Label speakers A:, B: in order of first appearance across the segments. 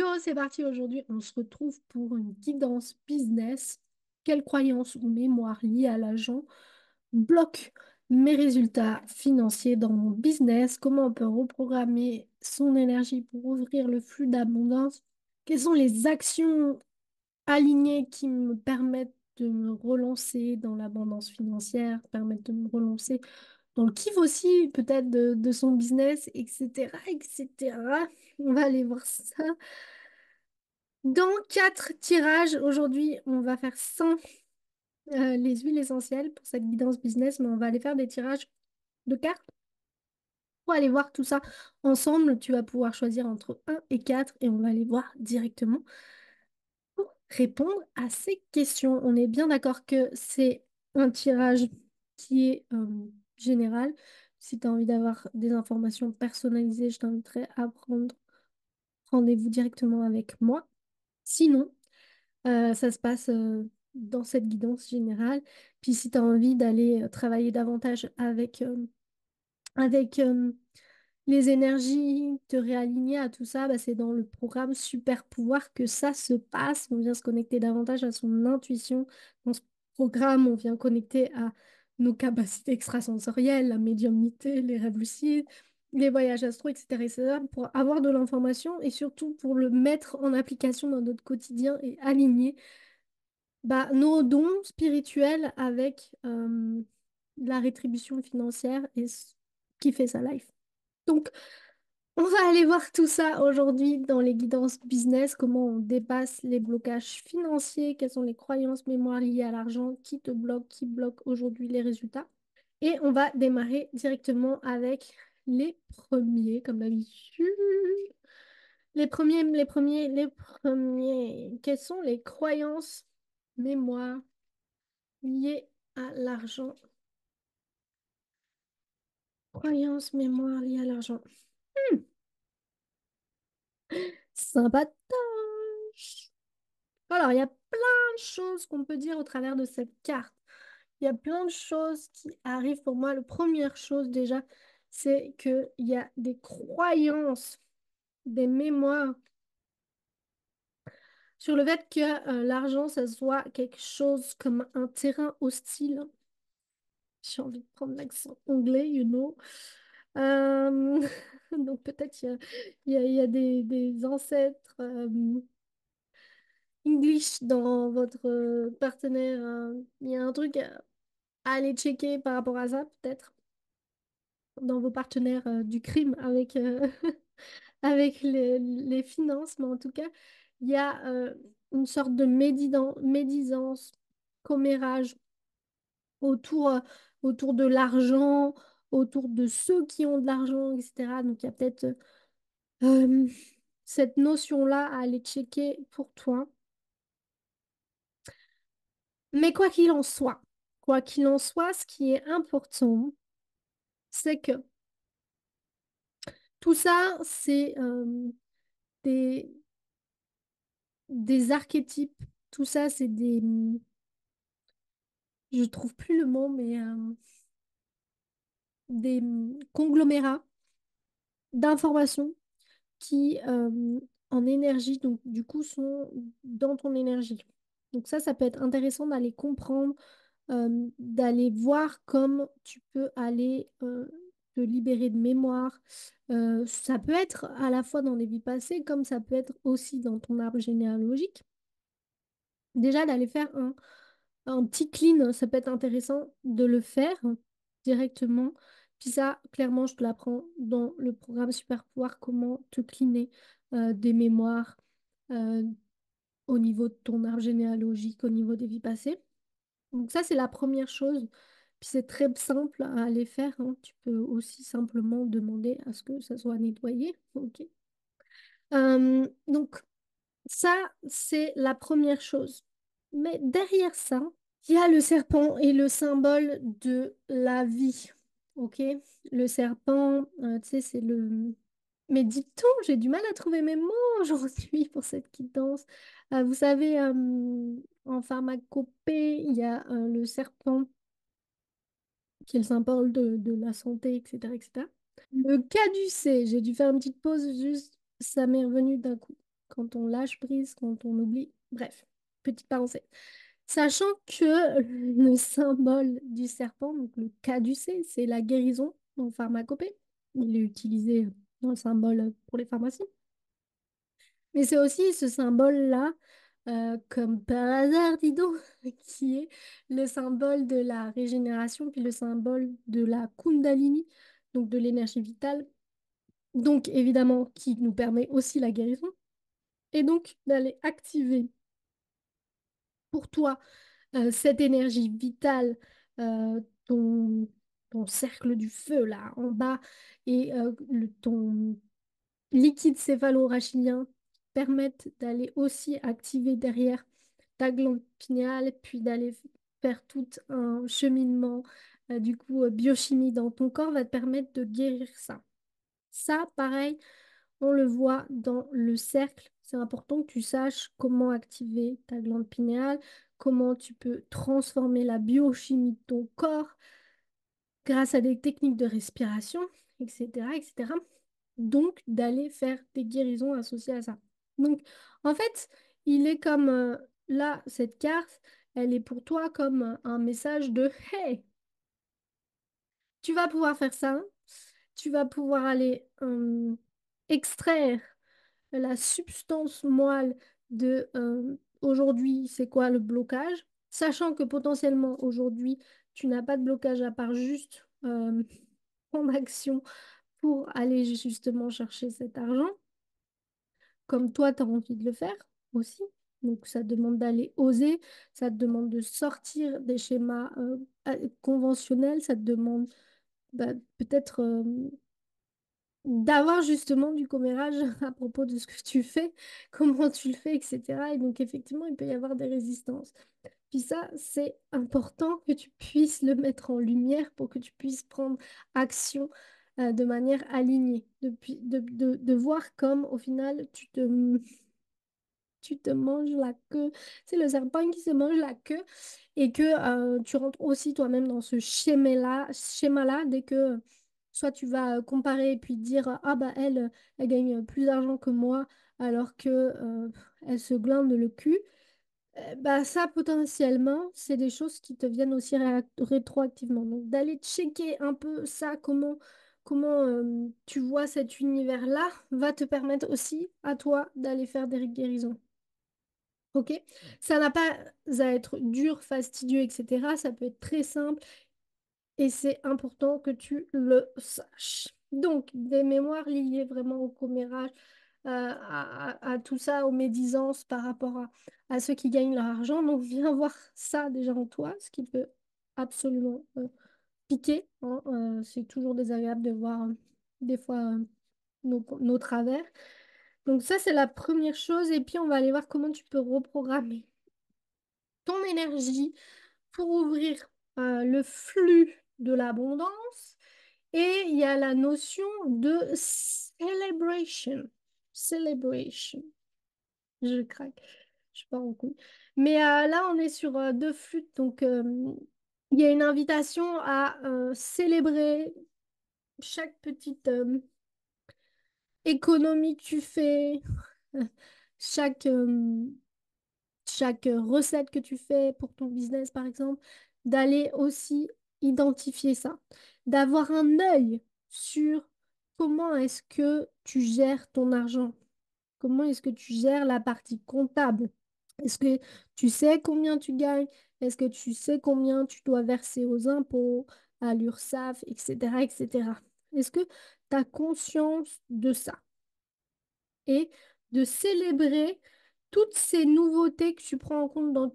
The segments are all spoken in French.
A: Yo, c'est parti aujourd'hui. On se retrouve pour une guidance business. Quelles croyances ou mémoires liées à l'argent bloquent mes résultats financiers dans mon business? Comment on peut reprogrammer son énergie pour ouvrir le flux d'abondance? Quelles sont les actions alignées qui me permettent de me relancer dans l'abondance financière, permettent de me relancer dans le kiff aussi, peut-être de son business, etc., etc. On va aller voir ça. Dans 4 tirages, aujourd'hui, on va faire sans les huiles essentielles pour cette guidance business, mais on va aller faire des tirages de cartes pour aller voir tout ça ensemble. Tu vas pouvoir choisir entre 1 et 4 et on va aller voir directement pour répondre à ces questions. On est bien d'accord que c'est un tirage qui est général. Si tu as envie d'avoir des informations personnalisées, je t'inviterai à prendre rendez-vous directement avec moi. Sinon, ça se passe dans cette guidance générale. Puis si tu as envie d'aller travailler davantage avec les énergies, te réaligner à tout ça, bah, c'est dans le programme Super Pouvoir que ça se passe. On vient se connecter davantage à son intuition. Dans ce programme, on vient connecter à nos capacités extrasensorielles, la médiumnité, les rêves lucides, les voyages astro, etc., etc., pour avoir de l'information et surtout pour le mettre en application dans notre quotidien et aligner bah, nos dons spirituels avec la rétribution financière et ce qui fait sa life. Donc, on va aller voir tout ça aujourd'hui dans les guidances business, comment on dépasse les blocages financiers, quelles sont les croyances mémoire liées à l'argent, qui te bloque, qui bloque aujourd'hui les résultats. Et on va démarrer directement avec les premiers, comme d'habitude. Les premiers. Quelles sont les croyances mémoire liées à l'argent? Croyances mémoire liées à l'argent. Sympatoche. Alors, il y a plein de choses qu'on peut dire au travers de cette carte. Il y a plein de choses qui arrivent pour moi. La première chose déjà, c'est qu'il y a des croyances, des mémoires sur le fait que l'argent, ça soit quelque chose comme un terrain hostile. J'ai envie de prendre l'accent anglais, you know. Euh, Donc peut-être il y a des ancêtres English dans votre partenaire. Il y a un truc à aller checker par rapport à ça, peut-être, dans vos partenaires du crime avec, avec les finances. Mais en tout cas, il y a une sorte de médisance, commérage autour, autour de l'argent, autour de ceux qui ont de l'argent, etc. Donc il y a peut-être euh, cette notion-là à aller checker pour toi. Mais quoi qu'il en soit, ce qui est important, c'est que tout ça, c'est des, des archétypes. Tout ça, c'est des... Je trouve plus le mot, mais des conglomérats d'informations qui, en énergie, donc du coup, sont dans ton énergie. Donc ça peut être intéressant d'aller comprendre, d'aller voir comme tu peux aller te libérer de mémoire. Ça peut être à la fois dans les vies passées, comme ça peut être aussi dans ton arbre généalogique. Déjà, d'aller faire un petit clean, ça peut être intéressant de le faire directement. Puis ça, clairement, je te l'apprends dans le programme Super Pouvoir, comment te cleaner des mémoires euh, au niveau de ton arbre généalogique, au niveau des vies passées. Donc ça, c'est la première chose. Puis c'est très simple à aller faire, hein. Tu peux aussi simplement demander à ce que ça soit nettoyé. Ok. Donc ça, c'est la première chose. Mais derrière ça, il y a le serpent et le symbole de la vie. Ok? Le serpent, tu sais, c'est le... Mais dites-on, j'ai du mal à trouver mes mots aujourd'hui pour cette quittance. Vous savez, en pharmacopée, il y a le serpent qui est le symbole de la santé, etc., etc. Le caducée, j'ai dû faire une petite pause, juste, ça m'est revenu d'un coup. quand on lâche prise, quand on oublie. Bref, petite parenthèse. Sachant que le symbole du serpent, donc le caducée, c'est la guérison en pharmacopée. Il est utilisé dans le symbole pour les pharmacies. Mais c'est aussi ce symbole-là, comme par hasard, dis donc, qui est le symbole de la régénération, puis le symbole de la Kundalini, donc de l'énergie vitale, donc évidemment qui nous permet aussi la guérison, et donc d'aller activer pour toi cette énergie vitale, ton, ton cercle du feu là en bas, et ton liquide céphalo-rachidien permettent d'aller aussi activer derrière ta glande pinéale, puis d'aller faire tout un cheminement, du coup, biochimie dans ton corps va te permettre de guérir ça. Ça, pareil, on le voit dans le cercle. C'est important que tu saches comment activer ta glande pinéale, comment tu peux transformer la biochimie de ton corps grâce à des techniques de respiration, etc., etc. Donc, d'aller faire des guérisons associées à ça. Donc, en fait, il est comme là, cette carte, elle est pour toi comme un message de Hey, tu vas pouvoir faire ça, hein. Tu vas pouvoir aller extraire la substance moelle de aujourd'hui, c'est quoi le blocage, sachant que potentiellement aujourd'hui, tu n'as pas de blocage à part juste prendre action pour aller justement chercher cet argent, comme toi, tu as envie de le faire aussi. Donc, ça te demande d'aller oser, ça te demande de sortir des schémas conventionnels, ça te demande bah, peut-être d'avoir justement du commérage à propos de ce que tu fais, comment tu le fais, etc. Et donc, effectivement, il peut y avoir des résistances. Puis ça, c'est important que tu puisses le mettre en lumière pour que tu puisses prendre action de manière alignée, de voir comme au final tu te manges la queue. C'est le serpent qui se mange la queue et que tu rentres aussi toi-même dans ce schéma-là dès que soit tu vas comparer et puis dire ah bah elle gagne plus d'argent que moi alors que elle se glande le cul. Bah ça potentiellement c'est des choses qui te viennent aussi rétroactivement. Donc d'aller checker un peu ça, comment tu vois cet univers-là va te permettre aussi à toi d'aller faire des guérisons. Ok? Ça n'a pas à être dur, fastidieux, etc. Ça peut être très simple et c'est important que tu le saches. Donc, des mémoires liées vraiment au commérage, à tout ça, aux médisances par rapport à ceux qui gagnent leur argent. Donc, viens voir ça déjà en toi, ce qui peut absolument piquer, hein. C'est toujours désagréable de voir des fois nos travers. Donc, ça, c'est la première chose. Et puis, on va aller voir comment tu peux reprogrammer ton énergie pour ouvrir le flux de l'abondance. Et il y a la notion de celebration. Celebration. Je craque. Je pars en couille. Mais là, on est sur deux flûtes. Donc, il y a une invitation à célébrer chaque petite économie que tu fais, chaque, chaque recette que tu fais pour ton business, par exemple, d'aller aussi identifier ça, d'avoir un œil sur comment est-ce que tu gères ton argent, comment est-ce que tu gères la partie comptable. Est-ce que tu sais combien tu gagnes? Est-ce que tu sais combien tu dois verser aux impôts, à l'URSSAF, etc., etc. Est-ce que tu as conscience de ça? Et de célébrer toutes ces nouveautés que tu prends en compte dans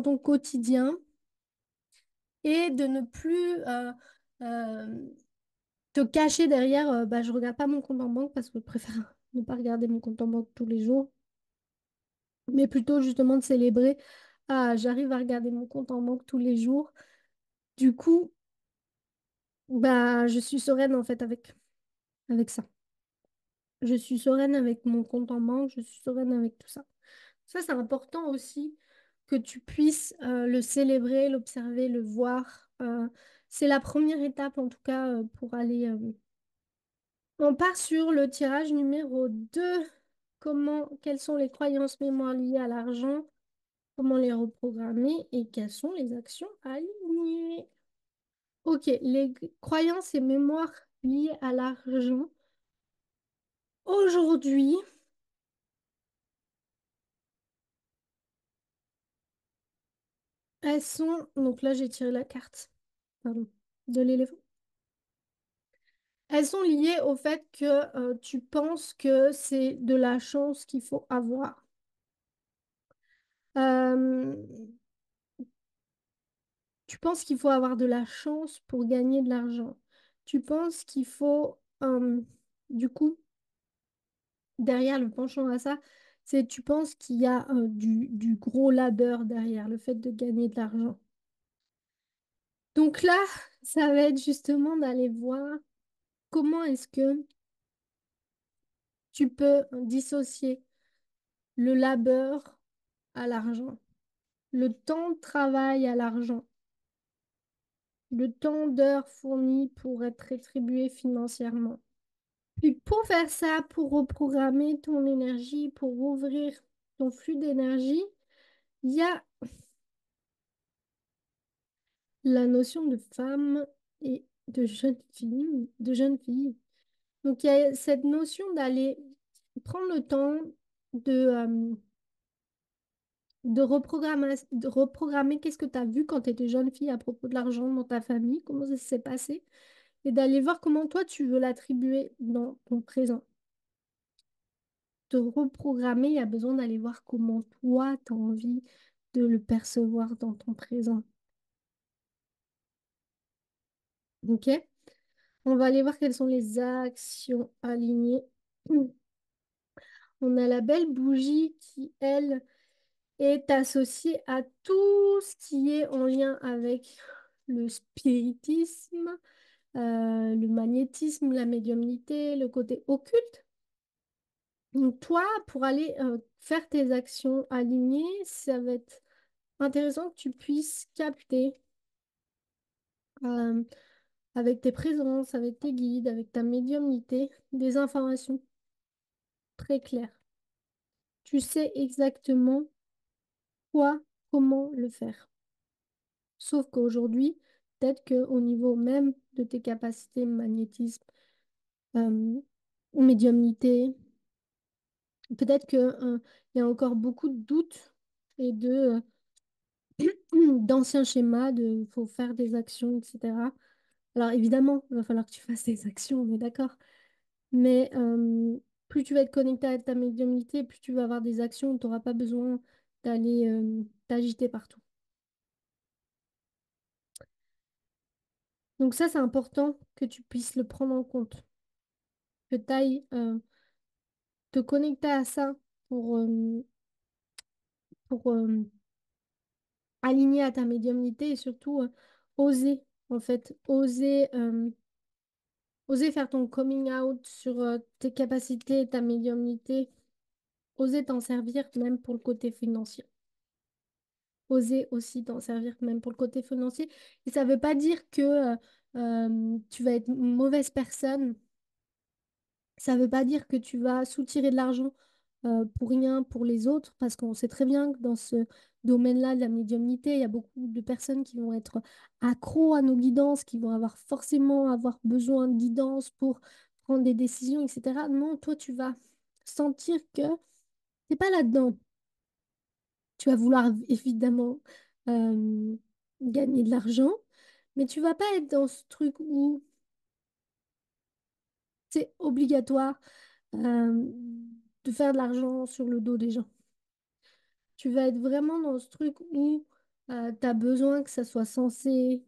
A: ton quotidien et de ne plus euh, te cacher derrière bah, je regarde pas mon compte en banque parce que je préfère ne pas regarder mon compte en banque tous les jours, mais plutôt justement de célébrer ah, j'arrive à regarder mon compte en banque tous les jours. Du coup, bah, je suis sereine en fait avec ça. Je suis sereine avec mon compte en banque, je suis sereine avec tout ça. Ça, c'est important aussi que tu puisses le célébrer, l'observer, le voir. C'est la première étape, en tout cas, pour aller. On part sur le tirage numéro 2. quelles sont les croyances mémoire liées à l'argent, comment les reprogrammer et quelles sont les actions à aligner. Ok, les croyances et mémoires liées à l'argent. Aujourd'hui, elles sont, donc là j'ai tiré la carte, pardon, de l'éléphant. Elles sont liées au fait que tu penses que c'est de la chance qu'il faut avoir. Euh, Tu penses qu'il faut avoir de la chance pour gagner de l'argent. Tu penses qu'il faut, du coup, derrière le penchant à ça, c'est tu penses qu'il y a du gros labeur derrière le fait de gagner de l'argent. Donc là, ça va être justement d'aller voir comment est-ce que tu peux dissocier le labeur à l'argent, le temps de travail à l'argent, le temps d'heures fournies pour être rétribué financièrement. Puis pour faire ça, pour reprogrammer ton énergie, pour ouvrir ton flux d'énergie, il y a la notion de femme et de jeune fille, de jeune fille. Donc il y a cette notion d'aller prendre le temps de reprogrammer qu'est-ce que tu as vu quand tu étais jeune fille à propos de l'argent dans ta famille, comment ça s'est passé, et d'aller voir comment toi tu veux l'attribuer dans ton présent. Te reprogrammer, il y a besoin d'aller voir comment toi, tu as envie de le percevoir dans ton présent. OK? On va aller voir quelles sont les actions alignées. On a la belle bougie qui, elle, est associée à tout ce qui est en lien avec le spiritisme, le magnétisme, la médiumnité, le côté occulte. Donc toi, pour aller faire tes actions alignées, ça va être intéressant que tu puisses capter euh, avec tes présences, avec tes guides, avec ta médiumnité, des informations très claires. Tu sais exactement quoi, comment le faire. Sauf qu'aujourd'hui, peut-être qu'au niveau même de tes capacités magnétisme, euh, médiumnité, peut-être que, il y a encore beaucoup de doutes et d'anciens schémas de faut faire des actions, etc. Alors évidemment, il va falloir que tu fasses des actions, on est d'accord. Mais plus tu vas être connecté à ta médiumnité, plus tu vas avoir des actions, tu n'auras pas besoin d'aller t'agiter partout. Donc ça, c'est important que tu puisses le prendre en compte, que tu ailles te connecter à ça pour aligner à ta médiumnité et surtout oser, en fait, oser faire ton coming out sur tes capacités, ta médiumnité, oser t'en servir même pour le côté financier. Oser aussi t'en servir même pour le côté financier. Et ça ne veut pas dire que tu vas être une mauvaise personne. Ça ne veut pas dire que tu vas soutirer de l'argent pour rien pour les autres, parce qu'on sait très bien que dans ce domaine-là de la médiumnité, il y a beaucoup de personnes qui vont être accros à nos guidances, qui vont avoir forcément avoir besoin de guidance pour prendre des décisions, etc. Non, toi, tu vas sentir que t'es pas là-dedans. Tu vas vouloir évidemment euh, gagner de l'argent, mais tu vas pas être dans ce truc où c'est obligatoire de faire de l'argent sur le dos des gens. Tu vas être vraiment dans ce truc où tu as besoin que ça soit sensé,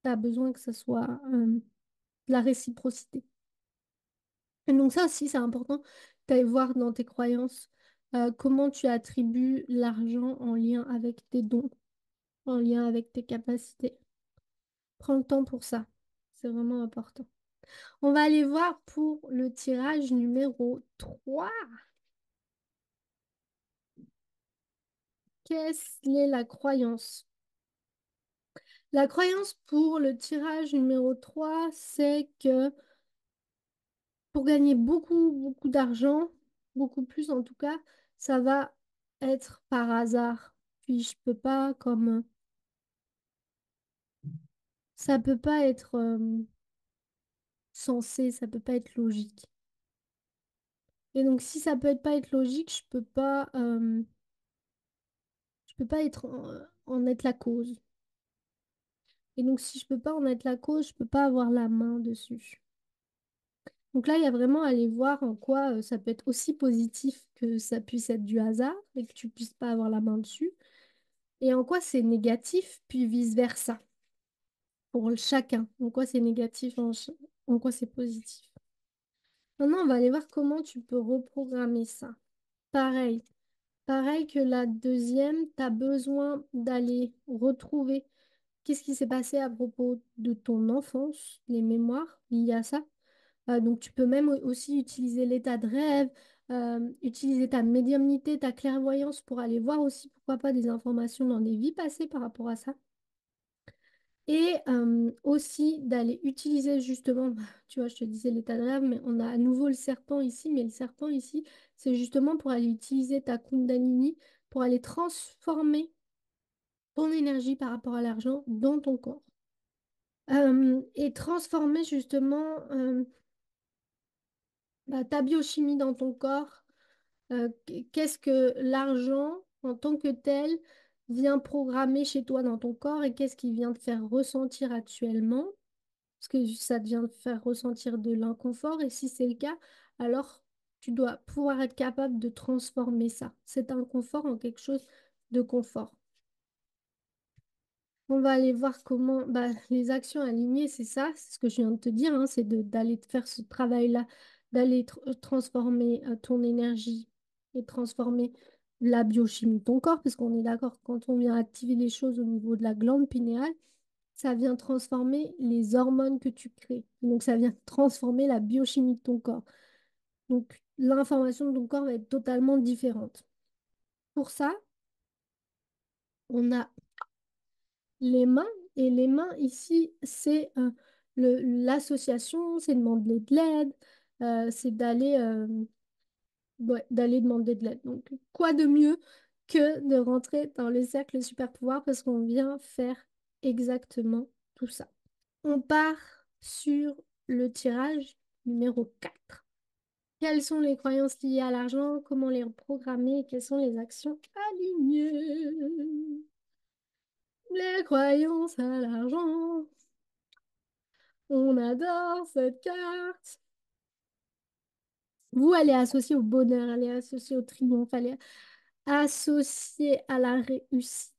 A: tu as besoin que ça soit de la réciprocité. Et donc ça aussi, c'est important d'aller voir dans tes croyances comment tu attribues l'argent en lien avec tes dons, en lien avec tes capacités. Prends le temps pour ça. C'est vraiment important. On va aller voir pour le tirage numéro 3. Qu'est-ce qu'est la croyance? La croyance pour le tirage numéro 3, c'est que pour gagner beaucoup, beaucoup d'argent, beaucoup plus en tout cas, ça va être par hasard. Puis je peux pas comme ça peut pas être sensé, ça peut pas être logique. Et donc si ça peut pas être logique, je peux pas être en être la cause. Et donc si je peux pas en être la cause, je peux pas avoir la main dessus. Donc là, il y a vraiment à aller voir en quoi ça peut être aussi positif que ça puisse être du hasard et que tu puisses pas avoir la main dessus, et en quoi c'est négatif, puis vice-versa, pour chacun. En quoi c'est négatif, en quoi c'est positif. Maintenant, on va aller voir comment tu peux reprogrammer ça. Pareil, pareil que la deuxième, tu as besoin d'aller retrouver qu'est-ce qui s'est passé à propos de ton enfance, les mémoires liées à ça. Donc, tu peux même aussi utiliser l'état de rêve, utiliser ta médiumnité, ta clairvoyance pour aller voir aussi, pourquoi pas, des informations dans des vies passées par rapport à ça. Et aussi d'aller utiliser justement, tu vois, je te disais l'état de rêve, mais on a à nouveau le serpent ici, mais le serpent ici, c'est justement pour aller utiliser ta Kundalini, pour aller transformer ton énergie par rapport à l'argent dans ton corps. Et transformer justement ta biochimie dans ton corps. Qu'est-ce que l'argent en tant que tel vient programmer chez toi dans ton corps et qu'est-ce qu'il vient te faire ressentir actuellement? Parce que ça te vient te faire ressentir de l'inconfort et si c'est le cas, alors tu dois pouvoir être capable de transformer ça, cet inconfort en quelque chose de confort. On va aller voir comment les actions alignées, c'est ça, c'est ce que je viens de te dire, hein, c'est d'aller te faire ce travail-là, d'aller transformer ton énergie et transformer la biochimie de ton corps, parce qu'on est d'accord, quand on vient activer les choses au niveau de la glande pinéale, ça vient transformer les hormones que tu crées. Donc ça vient transformer la biochimie de ton corps. Donc l'information de ton corps va être totalement différente. Pour ça, on a les mains, et les mains ici, c'est l'association, c'est demander de l'aide, c'est d'aller demander de l'aide. Donc, quoi de mieux que de rentrer dans le cercle super pouvoir parce qu'on vient faire exactement tout ça. On part sur le tirage numéro 4. Quelles sont les croyances liées à l'argent? Comment les reprogrammer? Quelles sont les actions alignées? Les croyances à l'argent. On adore cette carte. Vous, elle est associée au bonheur, elle est associée au triomphe, elle est associée à la réussite.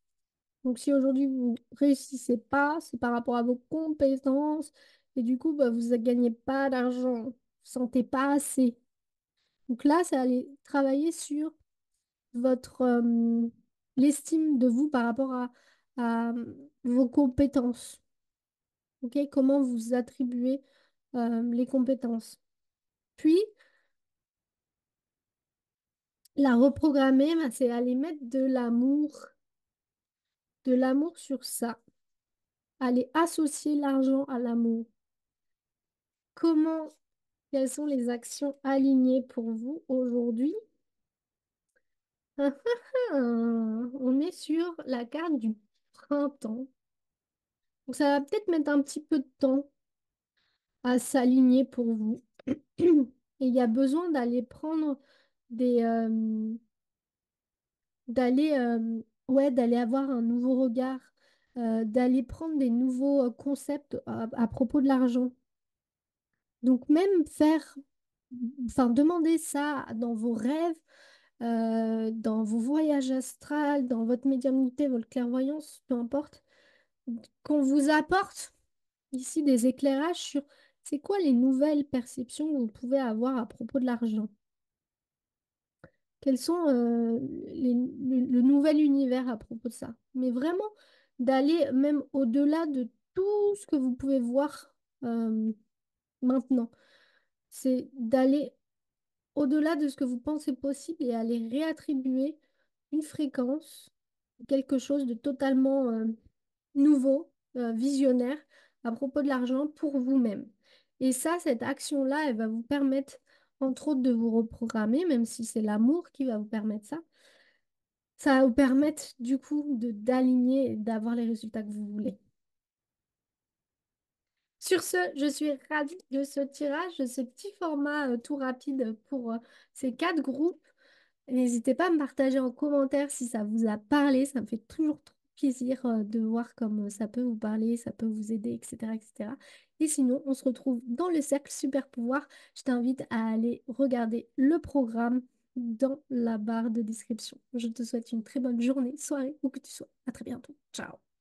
A: Donc, si aujourd'hui vous réussissez pas, c'est par rapport à vos compétences et du coup, vous ne gagnez pas d'argent, vous ne sentez pas assez. Donc là, c'est aller travailler sur votre l'estime de vous par rapport à vos compétences. Ok, comment vous attribuez les compétences. Puis, la reprogrammer, c'est aller mettre de l'amour sur ça, aller associer l'argent à l'amour. Comment, quelles sont les actions alignées pour vous aujourd'hui? On est sur la carte du printemps. Donc ça va peut-être mettre un petit peu de temps à s'aligner pour vous. Et il y a besoin d'aller prendre des, d'aller avoir un nouveau regard, d'aller prendre des nouveaux concepts à propos de l'argent. Donc même enfin demander ça dans vos rêves, dans vos voyages astrales, dans votre médiumnité, votre clairvoyance, peu importe, qu'on vous apporte ici des éclairages sur c'est quoi les nouvelles perceptions que vous pouvez avoir à propos de l'argent. Quels sont le nouvel univers à propos de ça. Mais vraiment, d'aller même au-delà de tout ce que vous pouvez voir maintenant. C'est d'aller au-delà de ce que vous pensez possible et aller réattribuer une fréquence, quelque chose de totalement nouveau, visionnaire à propos de l'argent pour vous-même. Et ça, cette action-là, elle va vous permettre entre autres, de vous reprogrammer, même si c'est l'amour qui va vous permettre ça. Ça va vous permettre, du coup, d'aligner et d'avoir les résultats que vous voulez. Sur ce, je suis ravie de ce tirage, de ce petit format tout rapide pour ces quatre groupes. N'hésitez pas à me partager en commentaire si ça vous a parlé. Ça me fait toujours trop plaisir de voir comme ça peut vous parler, ça peut vous aider, etc., etc. Et sinon, on se retrouve dans le cercle Super Pouvoir. Je t'invite à aller regarder le programme dans la barre de description. Je te souhaite une très bonne journée, soirée, où que tu sois. À très bientôt. Ciao.